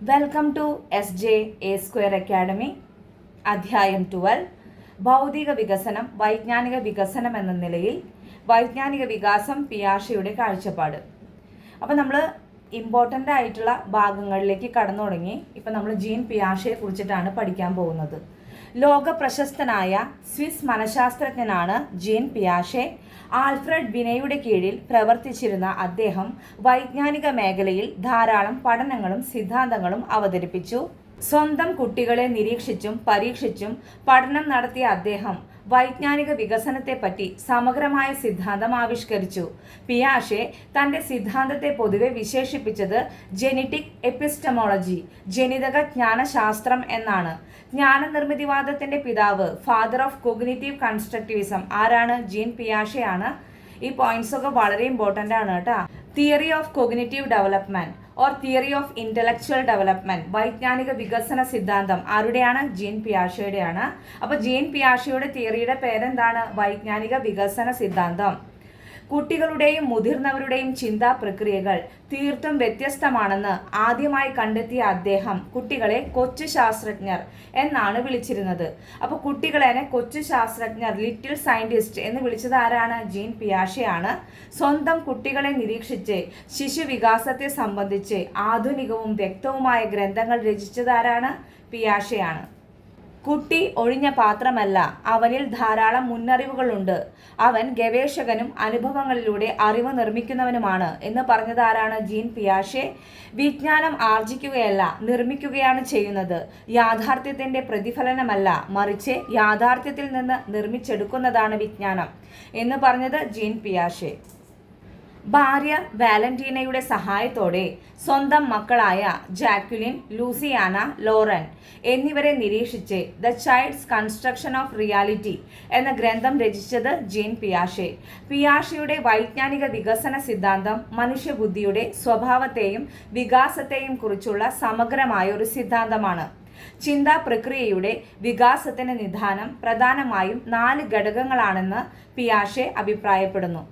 Welcome to SJ A² academy. അധ്യായം 12 ഭൗതിക വികസനം, വൈജ്ഞാനിക വികസനം എന്ന നിലയിൽ വൈജ്ഞാനിക വികാസം പിയാഷെയുടെ കാഴ്ചപ്പാട്. അപ്പോൾ നമ്മൾ ഇമ്പോർട്ടൻ്റ് ആയിട്ടുള്ള ഭാഗങ്ങളിലേക്ക് കടന്നു തുടങ്ങി. ഇപ്പം നമ്മൾ ജീൻ പിയാഷയെ കുറിച്ചിട്ടാണ് പഠിക്കാൻ പോകുന്നത്. ലോക പ്രശസ്തനായ സ്വിസ് മനഃശാസ്ത്രജ്ഞനാണ് ജീൻ പിയാഷെ. ആൽഫ്രഡ് ബിനെയുടെ കീഴിൽ പ്രവർത്തിച്ചിരുന്ന അദ്ദേഹം വൈജ്ഞാനിക മേഖലയിൽ ധാരാളം പഠനങ്ങളും സിദ്ധാന്തങ്ങളും അവതരിപ്പിച്ചു. സ്വന്തം കുട്ടികളെ നിരീക്ഷിച്ചും പരീക്ഷിച്ചും പഠനം നടത്തിയ അദ്ദേഹം വൈജ്ഞാനിക വികസനത്തെപ്പറ്റി സമഗ്രമായ സിദ്ധാന്തം ആവിഷ്കരിച്ചു. പിയാഷെ തൻ്റെ സിദ്ധാന്തത്തെ പൊതുവെ വിശേഷിപ്പിച്ചത് ജെനറ്റിക് എപ്പിസ്റ്റമോളജി, ജനിതക ജ്ഞാനശാസ്ത്രം എന്നാണ്. ജ്ഞാനനിർമ്മിതിവാദത്തിൻ്റെ പിതാവ്, ഫാദർ ഓഫ് കോഗ്നിറ്റീവ് കൺസ്ട്രക്റ്റിവിസം ആരാണ്? ജീൻ പിയാഷെ ആണ്. ഈ പോയിന്റ്സ് ഒക്കെ വളരെ ഇമ്പോർട്ടൻ്റ് ആണ് കേട്ടോ. Theory of cognitive development or theory of intellectual development, വൈജ്ഞാനിക വികസന സിദ്ധാന്തം ആരുടെയാണ്? ജീൻ പിയാഷെയുടെയാണ്. അപ്പോൾ ജീൻ പിയാഷെയുടെ തിയറിയുടെ പേരെന്താണ്? വൈജ്ഞാനിക വികസന സിദ്ധാന്തം. കുട്ടികളുടെയും മുതിർന്നവരുടെയും ചിന്താ പ്രക്രിയകൾ തീർത്തും വ്യത്യസ്തമാണെന്ന് ആദ്യമായി കണ്ടെത്തിയ അദ്ദേഹം കുട്ടികളെ കൊച്ചു ശാസ്ത്രജ്ഞർ എന്നാണ് വിളിച്ചിരുന്നത്. അപ്പോൾ കുട്ടികളെ കൊച്ചു ശാസ്ത്രജ്ഞർ, ലിറ്റിൽ സയന്റിസ്റ്റ് എന്ന് വിളിച്ചത് ആരാണ്? ജീൻ പിയാഷെ ആണ്. സ്വന്തം കുട്ടികളെ നിരീക്ഷിച്ച് ശിശുവികാസത്തെ സംബന്ധിച്ച് ആധുനികവും വ്യക്തവുമായ ഗ്രന്ഥങ്ങൾ രചിച്ചത് ആരാണ്? പിയാഷെ ആണ്. കുട്ടി ഒഴിഞ്ഞ പാത്രമല്ല, അവനിൽ ധാരാളം മുന്നറിവുകളുണ്ട്. അവൻ ഗവേഷകനും അനുഭവങ്ങളിലൂടെ അറിവ് നിർമ്മിക്കുന്നവനുമാണ് എന്ന് പറഞ്ഞത് ആരാണ്? ജീൻ പിയാഷെ. വിജ്ഞാനം ആർജിക്കുകയല്ല, നിർമ്മിക്കുകയാണ് ചെയ്യുന്നത്. യാഥാർത്ഥ്യത്തിൻ്റെ പ്രതിഫലനമല്ല, മറിച്ച് യാഥാർത്ഥ്യത്തിൽ നിന്ന് നിർമ്മിച്ചെടുക്കുന്നതാണ് വിജ്ഞാനം എന്ന് പറഞ്ഞത് ജീൻ പിയാഷെ. ഭാര്യ വാലന്റീനയുടെ സഹായത്തോടെ സ്വന്തം മക്കളായ ജാക്വിലിൻ, ലൂസിയാന, ലോറൻ എന്നിവരെ നിരീക്ഷിച്ച് the child's construction of reality എന്ന ഗ്രന്ഥം രചിച്ചത് ജീൻ പിയാഷെ. പിയാഷെയുടെ വൈജ്ഞാനിക വികസന സിദ്ധാന്തം മനുഷ്യബുദ്ധിയുടെ സ്വഭാവത്തെയും വികാസത്തെയും കുറിച്ചുള്ള സമഗ്രമായ ഒരു സിദ്ധാന്തമാണ്. ചിന്താ പ്രക്രിയയുടെ വികാസത്തിന് നിദാനം പ്രധാനമായും 4 ഘടകങ്ങളാണെന്ന് പിയാഷെ അഭിപ്രായപ്പെടുന്നു.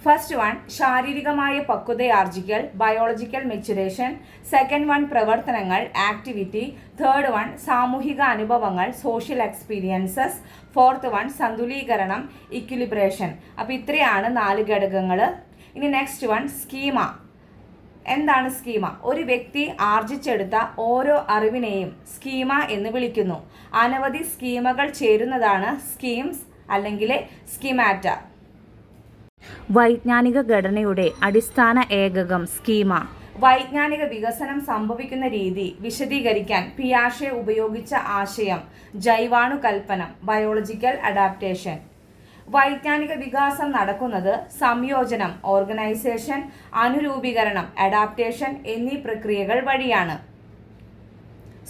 ഫസ്റ്റ് വൺ, ശാരീരികമായ പക്വതയാർജിക്കൽ, ബയോളജിക്കൽ മെച്ചുറേഷൻ. സെക്കൻഡ് വൺ, പ്രവർത്തനങ്ങൾ, ആക്ടിവിറ്റി. തേർഡ് വൺ, സാമൂഹിക അനുഭവങ്ങൾ, സോഷ്യൽ എക്സ്പീരിയൻസസ്. ഫോർത്ത് വൺ, സന്തുലീകരണം, ഇക്വിലിബ്രേഷൻ. അപ്പോൾ ഇത്രയാണ് 4 ഘടകങ്ങൾ. ഇനി നെക്സ്റ്റ് വൺ, സ്കീമ. എന്താണ് സ്കീമ? ഒരു വ്യക്തി ആർജിച്ചെടുത്ത ഓരോ അറിവിനെയും സ്കീമ എന്ന് വിളിക്കുന്നു. അനവധി സ്കീമകൾ ചേരുന്നതാണ് സ്കീംസ് അല്ലെങ്കിൽ സ്കീമാറ്റ. വൈജ്ഞാനിക ഘടനയുടെ അടിസ്ഥാന ഏകകം സ്കീമ. വൈജ്ഞാനിക വികസനം സംഭവിക്കുന്ന രീതി വിശദീകരിക്കാൻ പിയാഷെ ഉപയോഗിച്ച ആശയം ജൈവാണുകൽപ്പനം, ബയോളജിക്കൽ അഡാപ്റ്റേഷൻ. വൈജ്ഞാനിക വികാസം നടക്കുന്നത് സംയോജനം, ഓർഗനൈസേഷൻ, അനുരൂപീകരണം, അഡാപ്റ്റേഷൻ എന്നീ പ്രക്രിയകൾ വഴിയാണ്.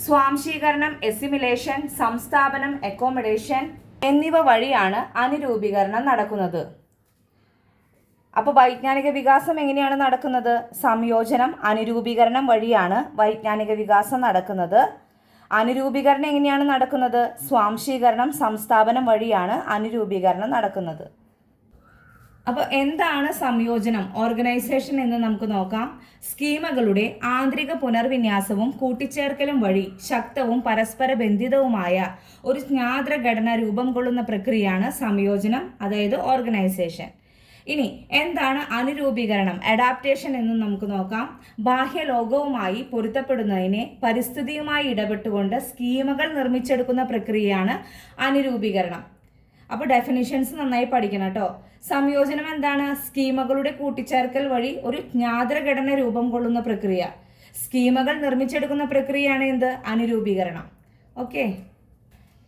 സ്വാംശീകരണം, എസിമിലേഷൻ, സംസ്ഥാപനം, അക്കോമഡേഷൻ എന്നിവ വഴിയാണ് അനുരൂപീകരണം നടക്കുന്നത്. അപ്പോൾ വൈജ്ഞാനിക വികാസം എങ്ങനെയാണ് നടക്കുന്നത്? സംയോജനം, അനുരൂപീകരണം വഴിയാണ് വൈജ്ഞാനിക വികാസം നടക്കുന്നത്. അനുരൂപീകരണം എങ്ങനെയാണ് നടക്കുന്നത്? സ്വാംശീകരണം, സംസ്ഥാപനം വഴിയാണ് അനുരൂപീകരണം നടക്കുന്നത്. അപ്പോൾ എന്താണ് സംയോജനം, ഓർഗനൈസേഷൻ എന്ന് നമുക്ക് നോക്കാം. സ്കീമകളുടെ ആന്തരിക പുനർവിന്യാസവും കൂട്ടിച്ചേർക്കലും വഴി ശക്തവും പരസ്പര ബന്ധിതവുമായ ഒരു ജ്ഞാതൃ ഘടന രൂപം കൊള്ളുന്ന പ്രക്രിയയാണ് സംയോജനം, അതായത് ഓർഗനൈസേഷൻ. ഇനി എന്താണ് അനുരൂപീകരണം, അഡാപ്റ്റേഷൻ എന്ന് നമുക്ക് നോക്കാം. ബാഹ്യലോകവുമായി പൊരുത്തപ്പെടുന്നതിനെ പരിസ്ഥിതിയുമായി ഇടപെട്ടുകൊണ്ട് സ്കീമകൾ നിർമ്മിച്ചെടുക്കുന്ന പ്രക്രിയയാണ് അനുരൂപീകരണം. അപ്പോൾ ഡെഫിനിഷൻസ് നന്നായി പഠിക്കണം കേട്ടോ. സംയോജനം എന്താണ്? സ്കീമകളുടെ കൂട്ടിച്ചേർക്കൽ വഴി ഒരു ജ്ഞാതൃ ഘടന രൂപം കൊള്ളുന്ന പ്രക്രിയ. സ്കീമകൾ നിർമ്മിച്ചെടുക്കുന്ന പ്രക്രിയയാണ് എന്ത്? അനുരൂപീകരണം. ഓക്കെ.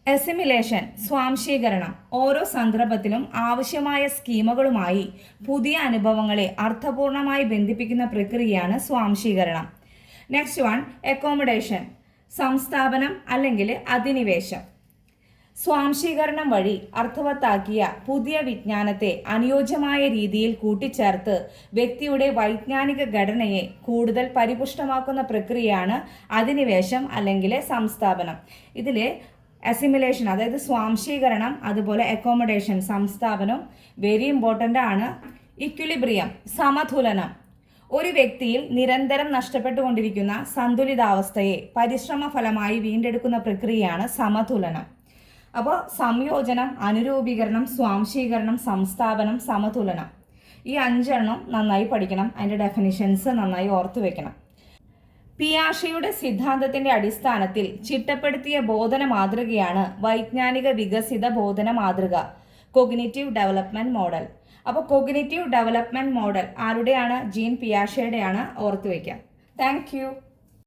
എസിമിലേഷൻ, സ്വാംശീകരണം. ഓരോ സന്ദർഭത്തിലും ആവശ്യമായ സ്കീമകളുമായി പുതിയ അനുഭവങ്ങളെ അർത്ഥപൂർണമായി ബന്ധിപ്പിക്കുന്ന പ്രക്രിയയാണ് സ്വാംശീകരണം. നെക്സ്റ്റ് വൺ, അക്കോമഡേഷൻ, സംസ്ഥാപനം അല്ലെങ്കിൽ അധിനിവേശം. സ്വാംശീകരണം വഴി അർത്ഥവത്താക്കിയ പുതിയ വിജ്ഞാനത്തെ അനുയോജ്യമായ രീതിയിൽ കൂട്ടിച്ചേർത്ത് വ്യക്തിയുടെ വൈജ്ഞാനിക ഘടനയെ കൂടുതൽ പരിപുഷ്ടമാക്കുന്ന പ്രക്രിയയാണ് അധിനിവേശം അല്ലെങ്കിൽ സംസ്ഥാപനം. ഇതിൽ അസിമിലേഷൻ അതായത് സ്വാംശീകരണം, അതുപോലെ അക്കോമഡേഷൻ സംസ്ഥാപനം വെരി ഇമ്പോർട്ടൻ്റ് ആണ്. ഇക്വിലിബ്രിയം, സമതുലനം. ഒരു വ്യക്തിയിൽ നിരന്തരം നഷ്ടപ്പെട്ടുകൊണ്ടിരിക്കുന്ന സന്തുലിതാവസ്ഥയെ പരിശ്രമ ഫലമായി വീണ്ടെടുക്കുന്ന പ്രക്രിയയാണ് സമതുലനം. അപ്പോൾ സംയോജനം, അനുരൂപീകരണം, സ്വാംശീകരണം, സംസ്ഥാപനം, സമതുലനം, ഈ 5 എണ്ണം നന്നായി പഠിക്കണം. അതിൻ്റെ ഡെഫിനിഷൻസ് നന്നായി ഓർത്തു വെക്കണം. പിയാഷെയുടെ സിദ്ധാന്തത്തിന്റെ അടിസ്ഥാനത്തിൽ ചിട്ടപ്പെടുത്തിയ ബോധന മാതൃകയാണ് വൈജ്ഞാനിക വികസിത ബോധന മാതൃക, കൊഗ്നിറ്റീവ് ഡെവലപ്മെന്റ് മോഡൽ. അപ്പോൾ കൊഗ്നിറ്റീവ് ഡെവലപ്മെന്റ് മോഡൽ ആരുടെയാണ്? ജീൻ പിയാഷെയുടെയാണ്. ഓർത്തു വയ്ക്കാം. Thank you.